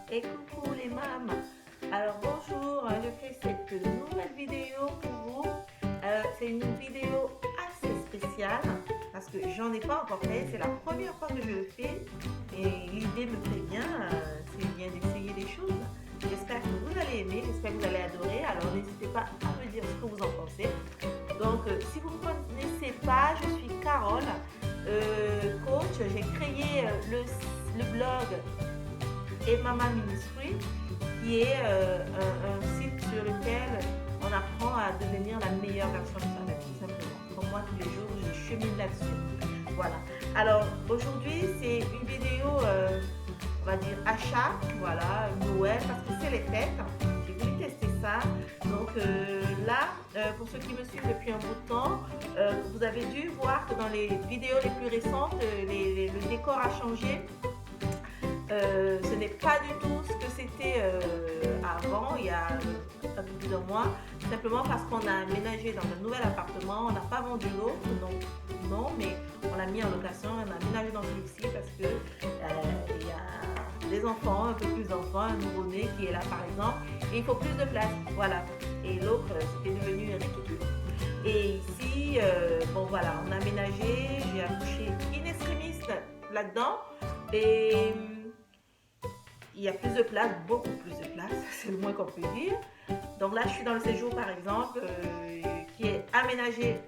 Et coucou les mâmes. Alors bonjour, je fais cette nouvelle vidéo pour vous. C'est une vidéo assez spéciale parce que j'en ai pas encore fait. C'est la première fois que je le fais et l'idée me plaît bien. C'est bien d'essayer des choses. J'espère que vous allez aimer, j'espère que vous allez adorer. Alors n'hésitez pas à me dire ce que vous en pensez. Donc si vous ne me connaissez pas, je suis Carole, coach. J'ai créé le blog et Mama Ministry, qui est un site sur lequel on apprend à devenir la meilleure version de soi-même, tout simplement. Comme moi, tous les jours, je chemine là-dessus. Voilà. Alors, aujourd'hui, c'est une vidéo, on va dire, achat, voilà, Noël, parce que c'est les fêtes. J'ai voulu tester ça. Donc là, pour ceux qui me suivent depuis un bout de temps, vous avez dû voir que dans les vidéos les plus récentes, le décor a changé. Ce n'est pas du tout ce que c'était avant, il y a un peu plus d'un mois, simplement parce qu'on a aménagé dans un nouvel appartement, on n'a pas vendu l'autre, non, mais on l'a mis en location, on a aménagé dans celui-ci parce que il y a des enfants, un peu plus d'enfants, un nouveau-né qui est là par exemple, et il faut plus de place, voilà. Et l'autre, c'était devenu ridicule. Et ici, bon voilà, on a aménagé, j'ai accouché in extremis là-dedans, et il y a plus de place, beaucoup plus de place, c'est le moins qu'on peut dire. Donc là, je suis dans le séjour, par exemple, qui est aménagé,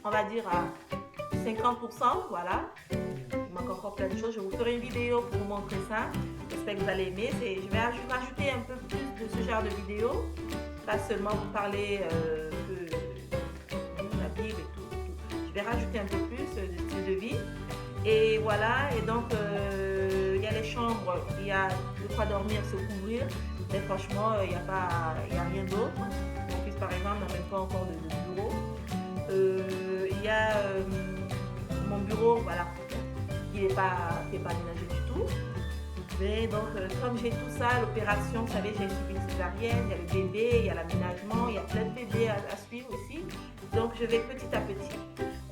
on va dire, à 50%, voilà. Il manque encore plein de choses. Je vous ferai une vidéo pour vous montrer ça. J'espère que vous allez aimer. Je vais rajouter un peu plus de ce genre de vidéo. Pas seulement vous parler de la Bible et tout. Je vais rajouter un peu plus de style de vie. Et voilà, et donc il y a les chambres, il y a de quoi dormir, se couvrir, mais franchement, il n'y a rien d'autre. Mon fils, par exemple, n'a même pas encore de bureau. Il y a mon bureau, voilà, qui n'est pas aménagé du tout. Mais donc, comme j'ai tout ça, l'opération, vous savez, j'ai suivi une césarienne, il y a le bébé, il y a l'aménagement, il y a plein de bébés à suivre aussi. Donc, je vais petit à petit.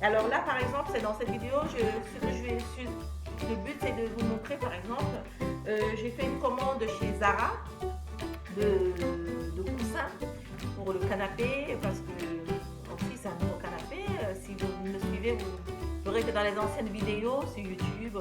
Alors là, par exemple, c'est dans cette vidéo, le but, c'est de vous montrer, par exemple, j'ai fait une commande chez Zara de coussins pour le canapé, parce que aussi, c'est un nouveau canapé. Si vous me suivez, vous verrez que dans les anciennes vidéos sur YouTube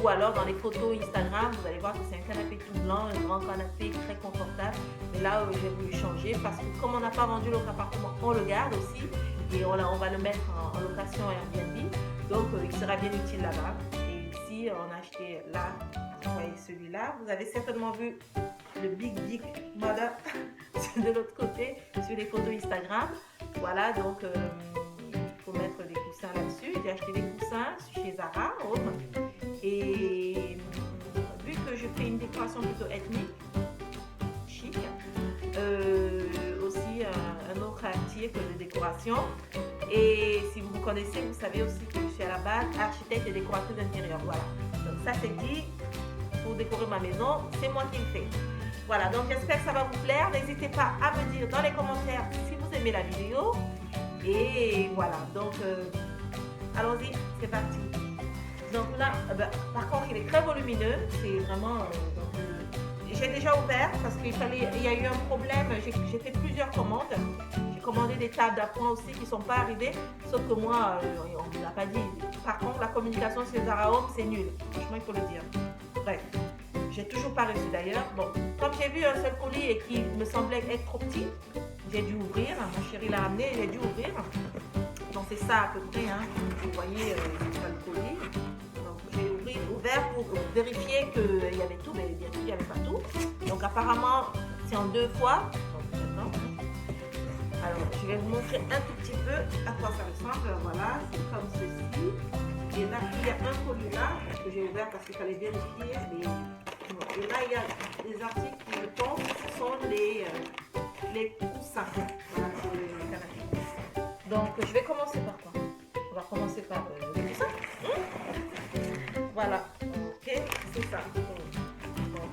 ou alors dans les photos Instagram, vous allez voir que c'est un canapé tout blanc, un grand canapé très confortable. Mais là, j'ai voulu changer parce que comme on n'a pas vendu l'autre appartement, on le garde aussi et on va le mettre en location Airbnb. Donc, il sera bien utile là-bas. Et ici, on a acheté là, vous voyez celui-là. Vous avez certainement vu le Big Mother de l'autre côté sur les photos Instagram. Voilà, donc il faut mettre des coussins là-dessus. J'ai acheté des coussins chez Zara, Home. Et vu que je fais une décoration plutôt ethnique, chic, aussi un autre type de décoration. Et si vous me connaissez, vous savez aussi que je suis à la base architecte et décoratrice d'intérieur. Voilà. Donc ça c'est dit, pour décorer ma maison, c'est moi qui le fais. Voilà, donc j'espère que ça va vous plaire. N'hésitez pas à me dire dans les commentaires si vous aimez la vidéo. Et voilà, donc allons-y, c'est parti. Donc là, par contre, il est très volumineux. C'est vraiment... j'ai déjà ouvert parce qu'il y a eu un problème. J'ai fait plusieurs commandes. J'ai commandé des tables d'appoint aussi qui ne sont pas arrivées. Sauf que moi, on ne me l'a pas dit. Par contre, la communication chez Zara Home, c'est nul. Franchement, il faut le dire. Bref. J'ai toujours pas reçu d'ailleurs. Bon, comme j'ai vu un seul colis et qui me semblait être trop petit, j'ai dû ouvrir. Mon chéri l'a amené, j'ai dû ouvrir. Donc c'est ça à peu près. Hein. Vous voyez le colis. Donc j'ai ouvert pour vérifier qu'il y avait tout, mais bien sûr il n'y avait pas tout. Donc apparemment c'est en 2 fois. Donc maintenant, alors je vais vous montrer un tout petit peu à quoi ça ressemble. Voilà, c'est comme ceci. Et là il y a un colis là que j'ai ouvert parce qu'il fallait vérifier les. Et là, il y a des articles qui, je pense, sont les coussins. Voilà, pour le canapé. Donc, je vais commencer par quoi? On va commencer par les coussins. Voilà. Ok, c'est ça. Bon.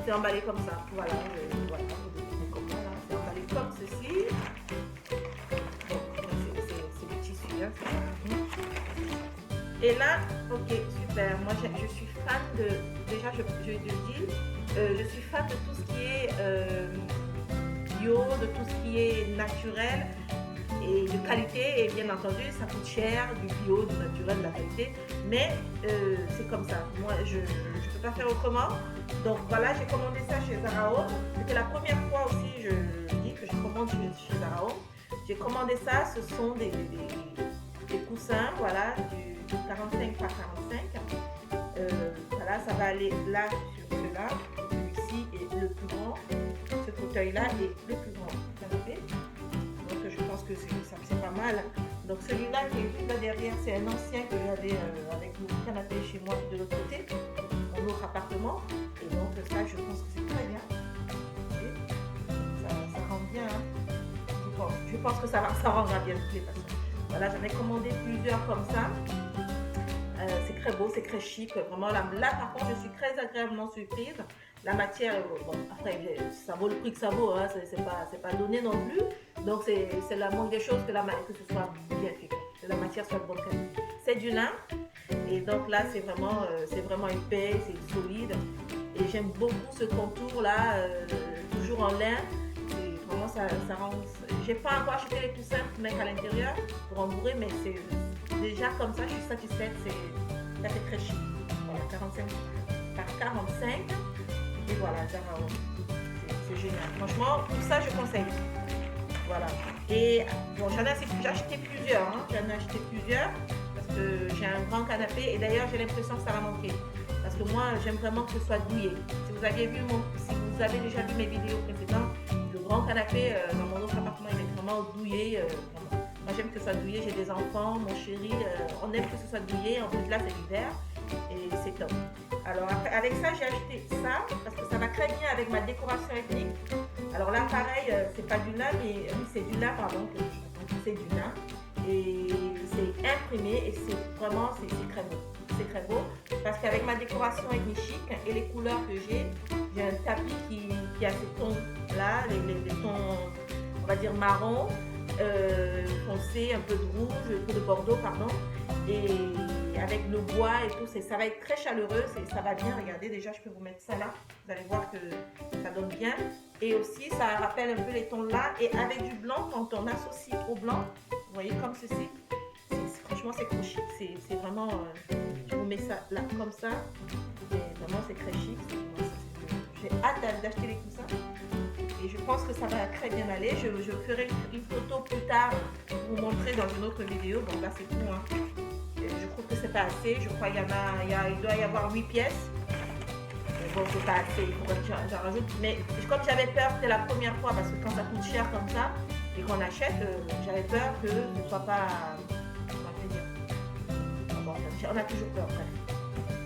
C'est emballé comme ça. Voilà. Voilà. C'est emballé comme ceci. Bon, c'est du tissu. Hein. Et là, ok, super. Moi, je suis fan de... Déjà, je le dis, je suis fan de tout ce qui est bio, de tout ce qui est naturel et de qualité. Et bien entendu, ça coûte cher, du bio, du naturel, de la qualité. Mais c'est comme ça. Moi, je ne peux pas faire autrement. Donc voilà, j'ai commandé ça chez Zara Home. C'était la première fois aussi, je dis que je commande chez Zara Home. J'ai commandé ça, ce sont des coussins, voilà, du 45 par 45. Voilà, ça va aller là sur celui-là. Celui-ci est le plus grand. Ce fauteuil-là est le plus grand canapé. Donc je pense que c'est pas mal. Donc celui-là qui est juste là derrière, c'est un ancien que j'avais avec mon canapé chez moi de l'autre côté, mon autre appartement. Et donc ça, je pense que c'est très bien. Ça rend bien. Hein. Je pense que ça rendra bien de toutes les façons. Voilà, j'en ai commandé plusieurs comme ça. C'est très beau, c'est très chic. Vraiment, là par contre, je suis très agréablement surprise. La matière, bon, après, ça vaut le prix que ça vaut, hein, c'est pas donné non plus. Donc, c'est la moindre des choses que ce soit bien fait, que la matière soit de bonne qualité. C'est du lin, et donc là, c'est vraiment épais, c'est solide. Et j'aime beaucoup ce contour-là, toujours en lin. Et vraiment, ça rend. J'ai pas encore acheté les coussins pour mettre à l'intérieur, pour embourrer, mais c'est déjà comme ça, je suis satisfaite. Ça fait très chic. Voilà, 45 par 45. Et voilà, Zara Home. C'est génial. Franchement, tout ça, je conseille. Voilà. Et bon, j'en ai acheté plusieurs. Hein. J'en ai acheté plusieurs parce que j'ai un grand canapé. Et d'ailleurs, j'ai l'impression que ça va manquer. Parce que moi, j'aime vraiment que ce soit douillé. Si vous avez déjà vu mes vidéos précédentes, le grand canapé dans mon autre appartement, il est vraiment douillé. Moi, j'aime que ce soit douillé. J'ai des enfants, mon chéri. On aime que ce soit douillé. En plus, là, c'est l'hiver. Et c'est top. Alors avec ça, j'ai acheté ça parce que ça va très bien avec ma décoration ethnique. Alors là, pareil, c'est pas du lin, mais oui, c'est du lin, pardon. C'est du lin. Et c'est imprimé et c'est vraiment, c'est très beau. C'est très beau parce qu'avec ma décoration ethnique chic et les couleurs que j'ai un tapis qui a ces tons-là, les tons, on va dire marron, foncé, un peu de rouge, un peu de bordeaux, pardon. Et avec le bois et tout, ça va être très chaleureux, ça va bien. Regardez, déjà je peux vous mettre ça là, vous allez voir que ça donne bien. Et aussi ça rappelle un peu les tons là, et avec du blanc, quand on associe au blanc, vous voyez comme ceci, franchement c'est trop chic, c'est vraiment, je vous mets ça là comme ça, et vraiment c'est très chic. J'ai hâte d'acheter les coussins et je pense que ça va très bien aller. Je ferai une photo plus tard pour vous montrer dans une autre vidéo. Bon là c'est tout, hein. Je trouve que c'est pas assez. Je crois il doit y avoir 8 pièces. Mais bon, c'est pas assez. Il faudrait que j'en rajoute. Mais comme j'avais peur, c'était la première fois parce que quand ça coûte cher comme ça et qu'on achète, j'avais peur que ce ne soit pas. Bon, on a toujours peur, bref.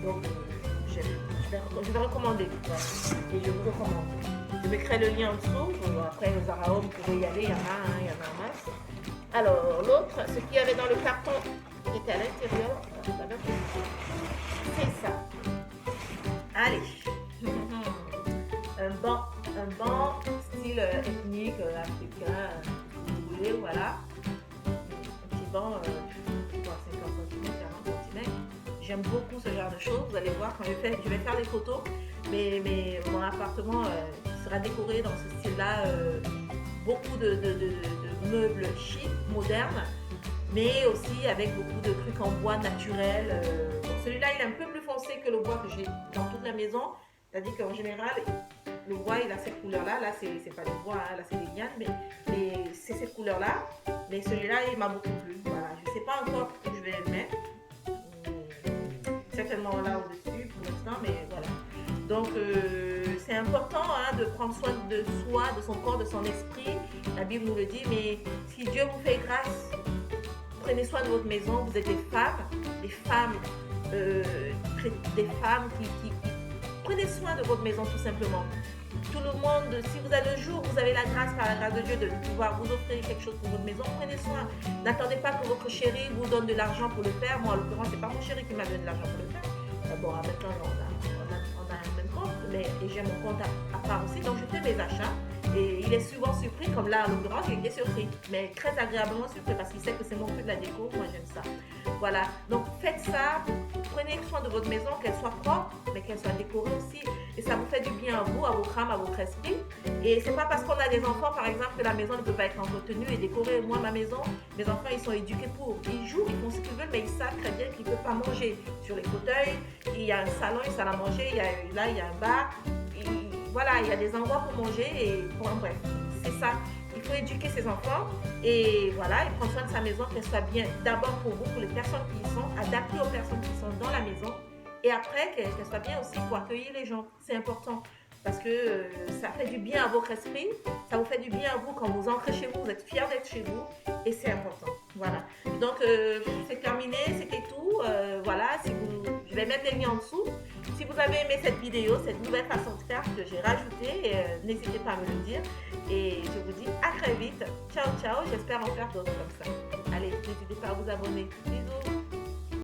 Donc, je vais recommander. Ouais. Et je vous recommande. Je mettrai le lien en dessous. Après, les Zara Home, vous pouvez y aller. Il y en a en masse. Alors, l'autre, ce qu'il y avait dans le carton qui était à l'intérieur, c'est ça. Allez. Un banc style ethnique, africain, si vous voulez, voilà. Un petit banc, 50 cm, 40 cm. J'aime beaucoup ce genre de choses. Vous allez voir quand je vais faire des photos. Mais mon appartement sera décoré dans ce style-là. Beaucoup de meubles chics, modernes, mais aussi avec beaucoup de trucs en bois naturel. Celui-là, il est un peu plus foncé que le bois que j'ai dans toute la maison. C'est-à-dire qu'en général, le bois, il a cette couleur-là. Là, c'est pas le bois, hein, là, c'est des lianes, mais c'est cette couleur-là. Mais celui-là, il m'a beaucoup plu. Voilà. Je ne sais pas encore où je vais le mettre. Certainement là au-dessus pour l'instant, mais voilà. Donc, c'est important hein, de prendre soin de soi, de son corps, de son esprit. La Bible nous le dit, mais si Dieu vous fait grâce, prenez soin de votre maison. Vous êtes des femmes qui prenez soin de votre maison tout simplement. Tout le monde, si vous avez le jour, vous avez la grâce par la grâce de Dieu de pouvoir vous offrir quelque chose pour votre maison, prenez soin. N'attendez pas que votre chéri vous donne de l'argent pour le faire. Moi, en l'occurrence, c'est pas mon chéri qui m'a donné de l'argent pour le faire. Bon, maintenant, on a un même compte, mais j'ai mon compte à part aussi, donc je fais mes achats. Et il est souvent surpris, comme là, en l'occurrence, il est surpris, mais très agréablement surpris parce qu'il sait que c'est mon truc de la déco. Moi, j'aime ça. Voilà. Donc, faites ça. Prenez soin de votre maison, qu'elle soit propre, mais qu'elle soit décorée aussi. Et ça vous fait du bien à vous, à votre âme, à votre esprit. Et c'est pas parce qu'on a des enfants, par exemple, que la maison ne peut pas être entretenue et décorée. Moi, ma maison, mes enfants, ils sont éduqués pour. Ils jouent, ils font ce qu'ils veulent, mais ils savent très bien qu'ils ne peuvent pas manger sur les fauteuils. Il y a un salon, une salle à manger, là, il y a un bar. Voilà, il y a des endroits pour manger et bon, bref, c'est ça. Il faut éduquer ses enfants et voilà, et prendre soin de sa maison, qu'elle soit bien d'abord pour vous, pour les personnes qui y sont, adaptée aux personnes qui sont dans la maison et après qu'elle soit bien aussi pour accueillir les gens. C'est important parce que ça fait du bien à votre esprit, ça vous fait du bien à vous quand vous entrez chez vous, vous êtes fiers d'être chez vous et c'est important. Voilà. Donc c'est terminé, c'était tout. Voilà, je vais mettre les liens en dessous. Si vous avez aimé cette vidéo, cette nouvelle façon de faire que j'ai rajoutée, n'hésitez pas à me le dire. Et je vous dis à très vite. Ciao, ciao. J'espère en faire d'autres comme ça. Allez, n'hésitez pas à vous abonner. Bisous.